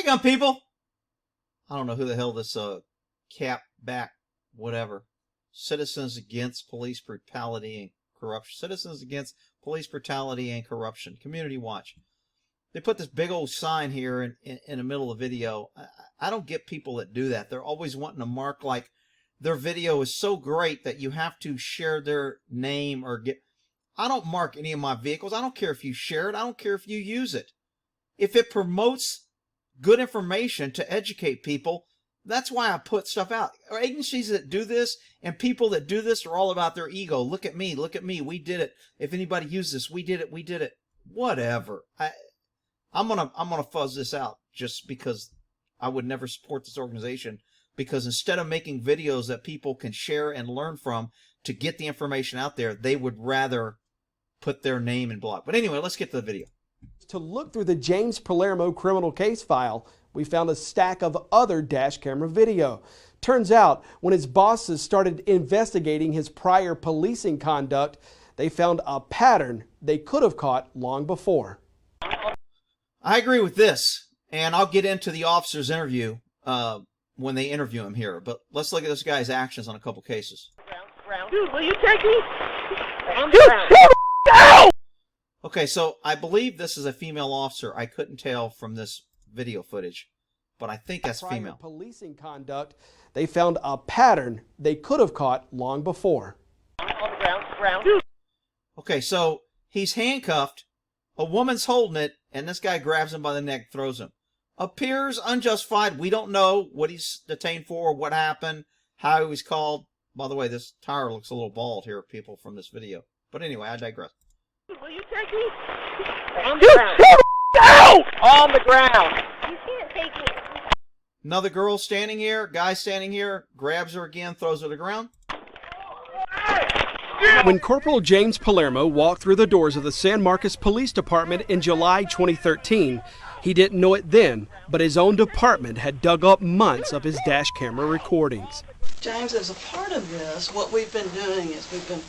Hey, gun people. I don't know who the hell this cap back whatever. Citizens Against Police Brutality and Corruption. Citizens Against Police Brutality and Corruption. Community Watch. They put this big old sign here in the middle of the video. I don't get people that do that. They're always wanting to mark like their video is so great that you have to share their name or get... I don't mark any of my vehicles. I don't care if you share it. I don't care if you use it. If it promotes good information to educate people, that's why I put stuff out. Agencies that do this and people that do this are all about their ego. Look at me. Look at me. We did it. If anybody used this, we did it. We did it. Whatever. I'm gonna fuzz this out just because I would never support this organization, because instead of making videos that people can share and learn from to get the information out there, they would rather put their name in block. But anyway, let's get to the video. To look through the James Palermo criminal case file, we found a stack of other dash camera video. Turns out, when his bosses started investigating his prior policing conduct, they found a pattern they could have caught long before. I agree with this, and I'll get into the officer's interview when they interview him here. But let's look at this guy's actions on a couple cases. Dude, will you take me? Dude, okay, so I believe this is a female officer. I couldn't tell from this video footage, but I think that's female. Policing conduct, they found a pattern they could have caught long before. On the ground. Dude. Okay, so he's handcuffed. A woman's holding it, and this guy grabs him by the neck, throws him. Appears unjustified. We don't know what he's detained for, what happened, how he was called. By the way, this tire looks a little bald here, people, from this video. But anyway, I digress. Will you take me? On the ground. On the ground. You can't take me. Another girl standing here, guy standing here, grabs her again, throws her to the ground. When Corporal James Palermo walked through the doors of the San Marcos Police Department in July 2013, he didn't know it then, but his own department had dug up months of his dash camera recordings. James, as a part of this, what we've been doing is we've been...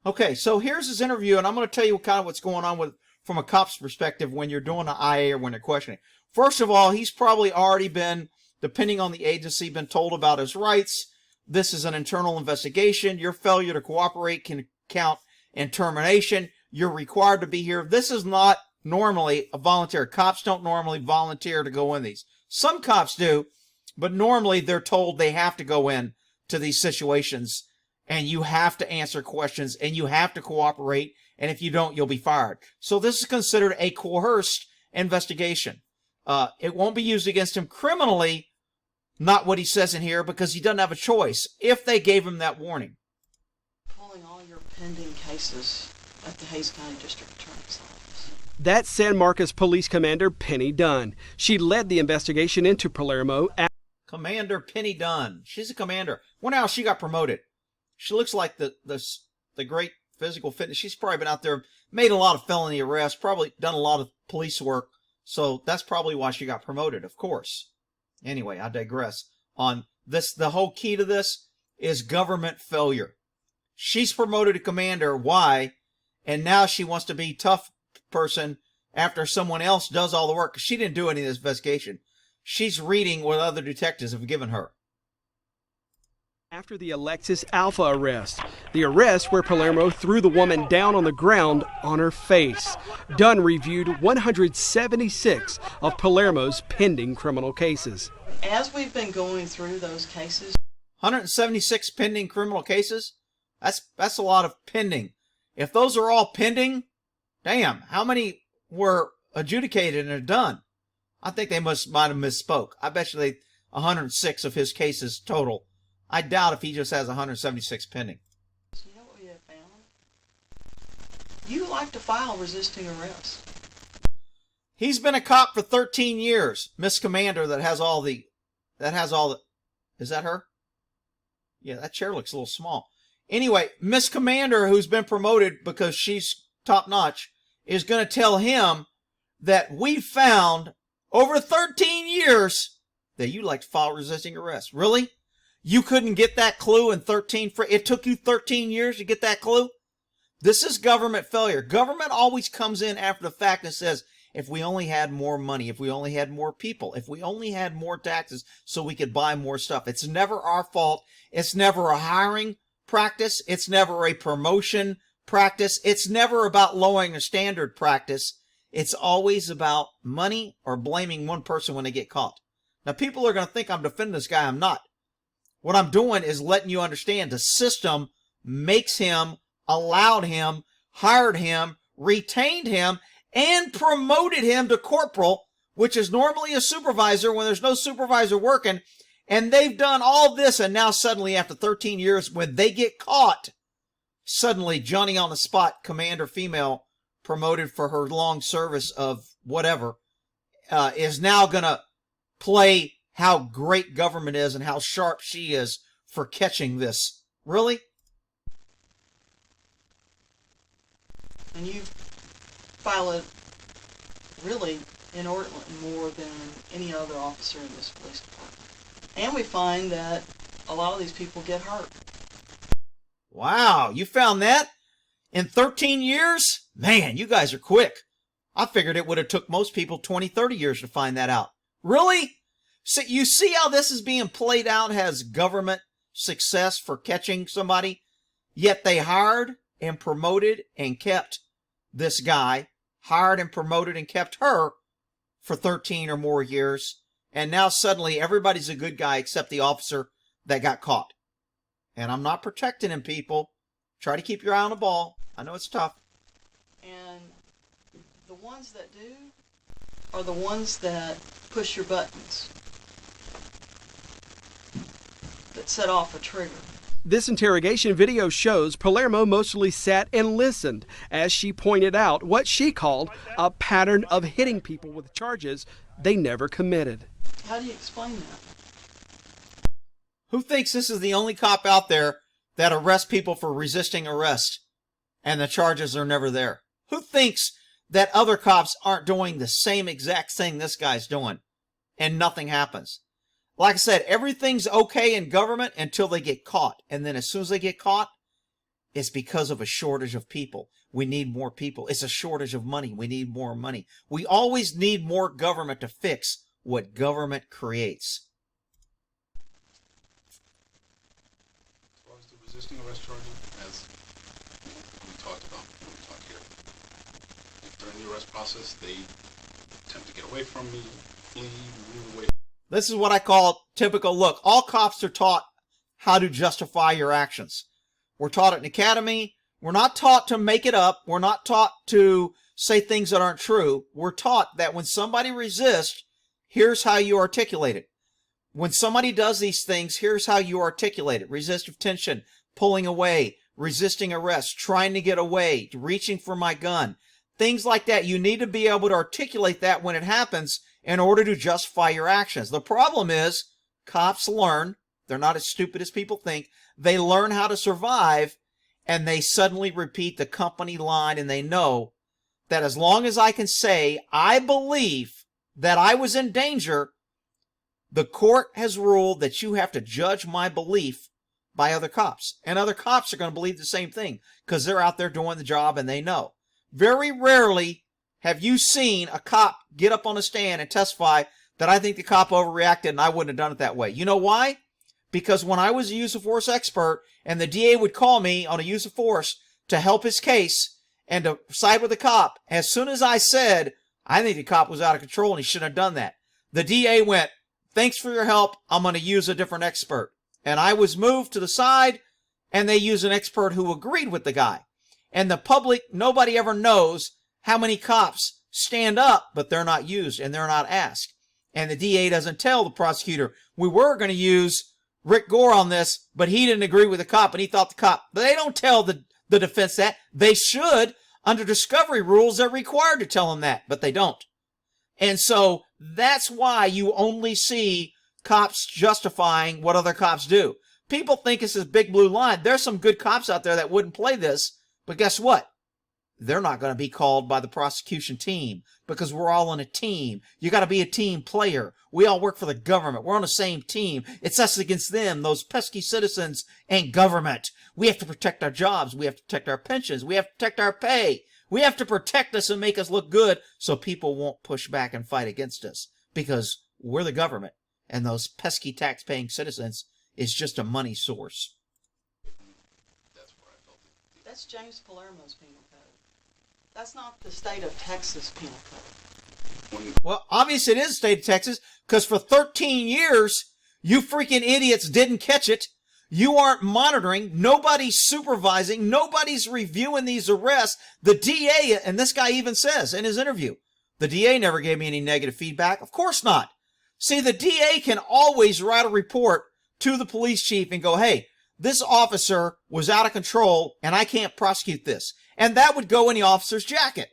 Okay, so here's his interview, and I'm going to tell you kind of what's going on with from a cop's perspective when you're doing an IA or when they're questioning. First of all, he's probably already been, depending on the agency, been told about his rights. This is an internal investigation. Your failure to cooperate can count in termination. You're required to be here. This is not normally a volunteer. Cops don't normally volunteer to go in these. Some cops do, but normally they're told they have to go in to these situations, and you have to answer questions, and you have to cooperate, and if you don't, you'll be fired. So this is considered a coerced investigation. It won't be used against him criminally, not what he says in here, because he doesn't have a choice if they gave him that warning. Pulling all your pending cases at the Hays County District Attorney's Office. That's San Marcos Police Commander Penny Dunn. She led the investigation into Palermo. Commander Penny Dunn. She's a commander. Wonder how she got promoted. She looks like the great physical fitness. She's probably been out there, made a lot of felony arrests, probably done a lot of police work. So that's probably why she got promoted, of course. Anyway, I digress. On this, the whole key to this is government failure. She's promoted to commander. Why? And now she wants to be tough person after someone else does all the work. She didn't do any of this investigation. She's reading what other detectives have given her. After the Alexis Alpha arrest, the arrest where Palermo threw the woman down on the ground on her face, Dunn reviewed 176 of Palermo's pending criminal cases. As we've been going through those cases... 176 pending criminal cases? That's a lot of pending. If those are all pending, damn, how many were adjudicated and are done? I think they might have misspoke. I bet you 106 of his cases total. I doubt if he just has 176 pending. You know what we have found? You like to file resisting arrest. He's been a cop for 13 years. Miss Commander that has all the... Is that her? Yeah, that chair looks a little small. Anyway, Miss Commander, who's been promoted because she's top-notch, is going to tell him that we found over 13 years that you like to file resisting arrest. Really? You couldn't get that clue in 13... It took you 13 years to get that clue? This is government failure. Government always comes in after the fact and says, if we only had more money, if we only had more people, if we only had more taxes so we could buy more stuff. It's never our fault. It's never a hiring practice. It's never a promotion practice. It's never about lowering a standard practice. It's always about money or blaming one person when they get caught. Now, people are going to think I'm defending this guy. I'm not. What I'm doing is letting you understand the system makes him, allowed him, hired him, retained him, and promoted him to corporal, which is normally a supervisor when there's no supervisor working. And they've done all this, and now suddenly after 13 years, when they get caught, suddenly Johnny on the spot, commander female, promoted for her long service of whatever, is now going to play how great government is and how sharp she is for catching this. Really? And you file it really inordinately more than any other officer in this police department. And we find that a lot of these people get hurt. Wow, you found that? In 13 years? Man, you guys are quick. I figured it would have took most people 20, 30 years to find that out. Really? So you see how this is being played out as government success for catching somebody? Yet they hired and promoted and kept this guy, hired and promoted and kept her for 13 or more years. And now suddenly everybody's a good guy except the officer that got caught. And I'm not protecting him, people. Try to keep your eye on the ball. I know it's tough. And the ones that do are the ones that push your buttons, that set off a trigger. This interrogation video shows Palermo mostly sat and listened as she pointed out what she called a pattern of hitting people with charges they never committed. How do you explain that? Who thinks this is the only cop out there that arrests people for resisting arrest and the charges are never there? Who thinks that other cops aren't doing the same exact thing this guy's doing and nothing happens? Like I said, everything's okay in government until they get caught. And then as soon as they get caught, it's because of a shortage of people. We need more people. It's a shortage of money. We need more money. We always need more government to fix what government creates. As far as the resisting arrest charges, as we talked about when we talked here, during the arrest process, they attempt to get away from me, flee, move away. This is what I call typical. Look, all cops are taught how to justify your actions. We're taught at an academy. We're not taught to make it up. We're not taught to say things that aren't true. We're taught that when somebody resists, here's how you articulate it. When somebody does these things, here's how you articulate it. Resistive tension, pulling away, resisting arrest, trying to get away, reaching for my gun. Things like that. You need to be able to articulate that when it happens in order to justify your actions. The problem is cops learn. They're not as stupid as people think. They learn how to survive, and they suddenly repeat the company line, and they know that as long as I can say, I believe that I was in danger, the court has ruled that you have to judge my belief by other cops. And other cops are going to believe the same thing because they're out there doing the job and they know. Very rarely have you seen a cop get up on a stand and testify that I think the cop overreacted and I wouldn't have done it that way. You know why? Because when I was a use of force expert and the DA would call me on a use of force to help his case and to side with the cop, as soon as I said, I think the cop was out of control and he shouldn't have done that, the DA went, thanks for your help, I'm going to use a different expert. And I was moved to the side and they used an expert who agreed with the guy. And the public, nobody ever knows how many cops stand up, but they're not used and they're not asked. And the DA doesn't tell the prosecutor, we were going to use Rick Gore on this, but he didn't agree with the cop and he thought the cop. But they don't tell the defense that. They should. Under discovery rules, they're required to tell them that, but they don't. And so that's why you only see cops justifying what other cops do. People think it's this big blue line. There's some good cops out there that wouldn't play this, but guess what? They're not going to be called by the prosecution team because we're all on a team. You got to be a team player. We all work for the government. We're on the same team. It's us against them, those pesky citizens and government. We have to protect our jobs. We have to protect our pensions. We have to protect our pay. We have to protect us and make us look good so people won't push back and fight against us, because we're the government, and those pesky tax-paying citizens is just a money source. That's where I felt it. That's James Palermo's penal code. That's not the state of Texas penal code. Well, obviously it is the state of Texas, because for 13 years, you freaking idiots didn't catch it. You aren't monitoring. Nobody's supervising. Nobody's reviewing these arrests. The DA, and this guy even says in his interview, the DA never gave me any negative feedback. Of course not. See, the DA can always write a report to the police chief and go, hey, this officer was out of control and I can't prosecute this. And that would go in the officer's jacket.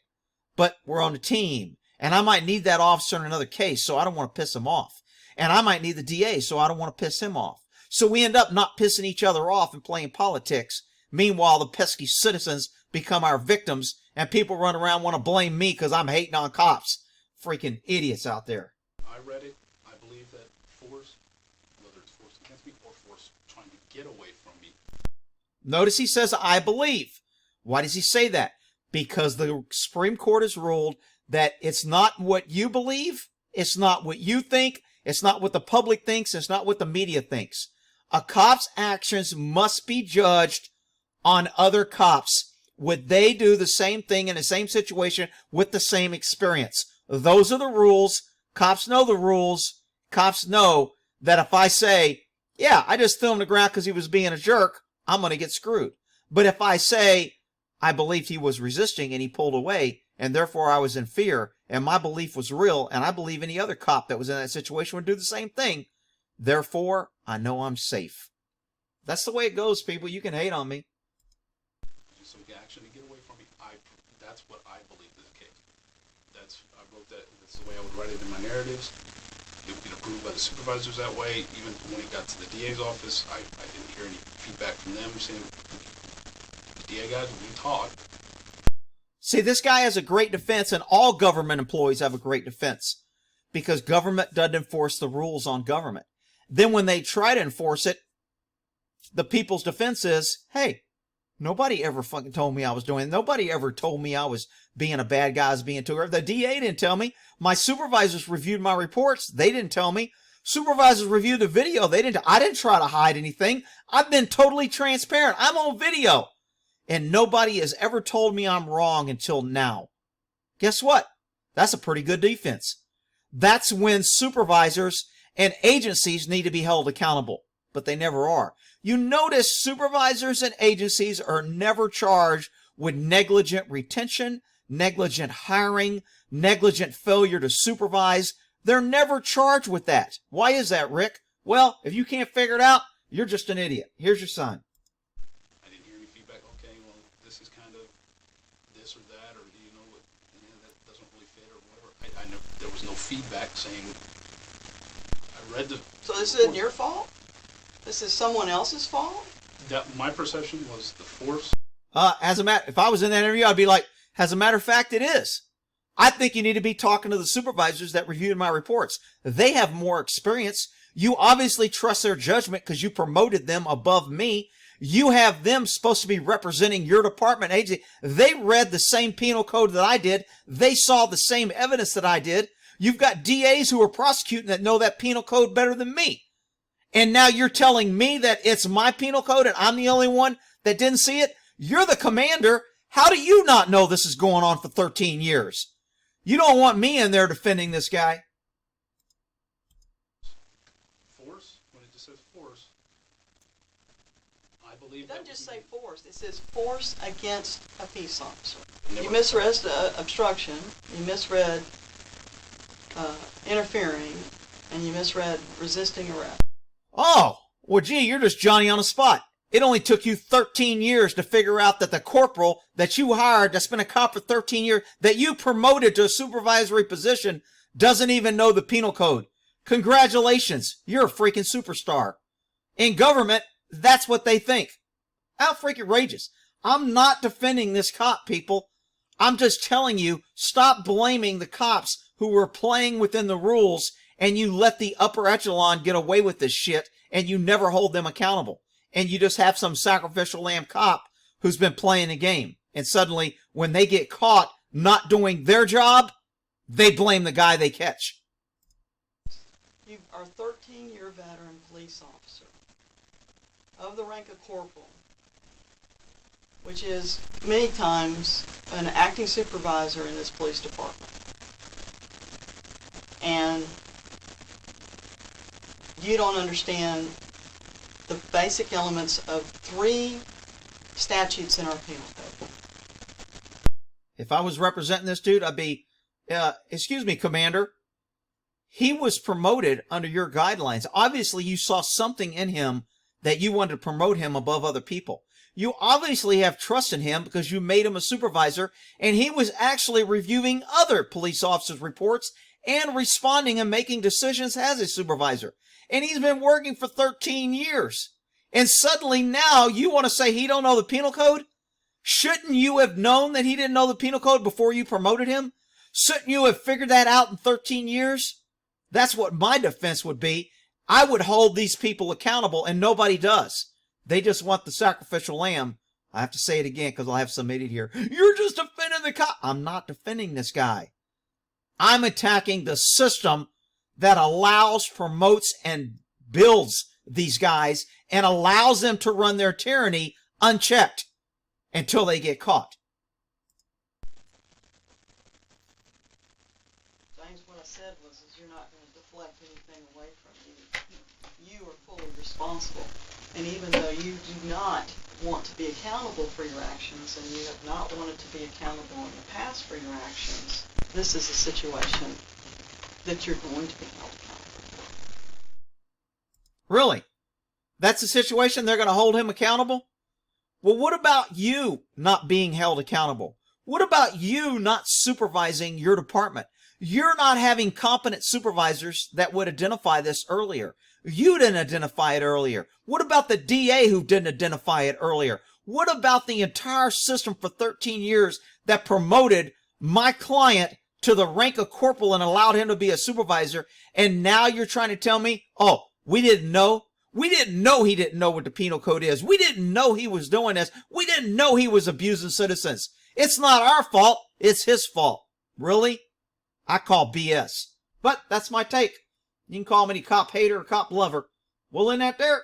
But we're on a team, and I might need that officer in another case, so I don't want to piss him off. And I might need the DA, so I don't want to piss him off. So we end up not pissing each other off and playing politics. Meanwhile, the pesky citizens become our victims, and people run around want to blame me because I'm hating on cops. Freaking idiots out there. I read it. I believe that force, whether it's force against me or force trying to get away from me. Notice he says, I believe. Why does he say that? Because the Supreme Court has ruled that it's not what you believe, it's not what you think, it's not what the public thinks, it's not what the media thinks. A cop's actions must be judged on other cops. Would they do the same thing in the same situation with the same experience? Those are the rules. Cops know the rules. Cops know that if I say, yeah, I just threw him to the ground because he was being a jerk, I'm going to get screwed. But if I say, I believed he was resisting and he pulled away, and therefore I was in fear, and my belief was real, and I believe any other cop that was in that situation would do the same thing, therefore, I know I'm safe. That's the way it goes, people. You can hate on me. So we can actually get away from me. That's what I believe is the case. I wrote that. That's the way I would write it in my narratives. It would be approved by the supervisors that way. Even when it got to the DA's office, I didn't hear any feedback from them saying, the DA guys, we talked. See, this guy has a great defense, and all government employees have a great defense, because government doesn't enforce the rules on government. Then when they try to enforce it, the people's defense is, hey, nobody ever fucking told me I was doing it. Nobody ever told me I was being a bad guy, I was being too aggressive. The DA didn't tell me. My supervisors reviewed my reports. They didn't tell me. Supervisors reviewed the video. I didn't try to hide anything. I've been totally transparent. I'm on video. And nobody has ever told me I'm wrong until now. Guess what? That's a pretty good defense. That's when supervisors and agencies need to be held accountable, but they never are. You notice supervisors and agencies are never charged with negligent retention, negligent hiring, negligent failure to supervise. They're never charged with that. Why is that, Rick? Well, if you can't figure it out, you're just an idiot. Here's your sign. I didn't hear any feedback. Okay, well, this is kind of this or that, or you know, that doesn't really fit or whatever. I know there was no feedback saying. I read the. So this isn't your fault? This is someone else's fault? My perception was the force. If I was in that interview, I'd be like, as a matter of fact, it is. I think you need to be talking to the supervisors that reviewed my reports. They have more experience. You obviously trust their judgment because you promoted them above me. You have them supposed to be representing your department agency. They read the same penal code that I did. They saw the same evidence that I did. You've got DAs who are prosecuting that know that penal code better than me. And now you're telling me that it's my penal code and I'm the only one that didn't see it? You're the commander. How do you not know this is going on for 13 years? You don't want me in there defending this guy. Force, when it just says force, I believe It that doesn't just say force. It says force against a peace officer. Never- You misread obstruction. You misread interfering. And you misread resisting arrest. Oh, well, gee, you're just Johnny on the spot. It only took you 13 years to figure out that the corporal that you hired that's been a cop for 13 years, that you promoted to a supervisory position, doesn't even know the penal code. Congratulations. You're a freaking superstar. In government, that's what they think. How freaking outrageous. I'm not defending this cop, people. I'm just telling you, stop blaming the cops who were playing within the rules, and you let the upper echelon get away with this shit, and you never hold them accountable. And you just have some sacrificial lamb cop who's been playing the game. And suddenly, when they get caught not doing their job, they blame the guy they catch. You are a 13-year veteran police officer of the rank of corporal, which is many times an acting supervisor in this police department. And you don't understand the basic elements of 3 statutes in our penal code. If I was representing this dude, I'd be, excuse me, Commander. He was promoted under your guidelines. Obviously, you saw something in him that you wanted to promote him above other people. You obviously have trust in him because you made him a supervisor, and he was actually reviewing other police officers' reports and responding and making decisions as a supervisor. And he's been working for 13 years. And suddenly now you want to say he don't know the penal code? Shouldn't you have known that he didn't know the penal code before you promoted him? Shouldn't you have figured that out in 13 years? That's what my defense would be. I would hold these people accountable, and nobody does. They just want the sacrificial lamb. I have to say it again because I'll have some idiot here. You're just defending the cop. I'm not defending this guy. I'm attacking the system that allows, promotes, and builds these guys and allows them to run their tyranny unchecked until they get caught. James, what I said was you're not going to deflect anything away from you. You are fully responsible. And even though you do not want to be accountable for your actions, and you have not wanted to be accountable in the past for your actions, this is a situation that you're going to be held accountable for. Really? That's the situation? They're going to hold him accountable? Well, what about you not being held accountable? What about you not supervising your department? You're not having competent supervisors that would identify this earlier. You didn't identify it earlier. What about the DA who didn't identify it earlier? What about the entire system for 13 years that promoted my client to the rank of corporal and allowed him to be a supervisor? And now you're trying to tell me, oh, we didn't know? We didn't know he didn't know what the penal code is. We didn't know he was doing this. We didn't know he was abusing citizens. It's not our fault. It's his fault. Really? I call BS. But that's my take. You can call me any cop hater or cop lover. We'll end that there.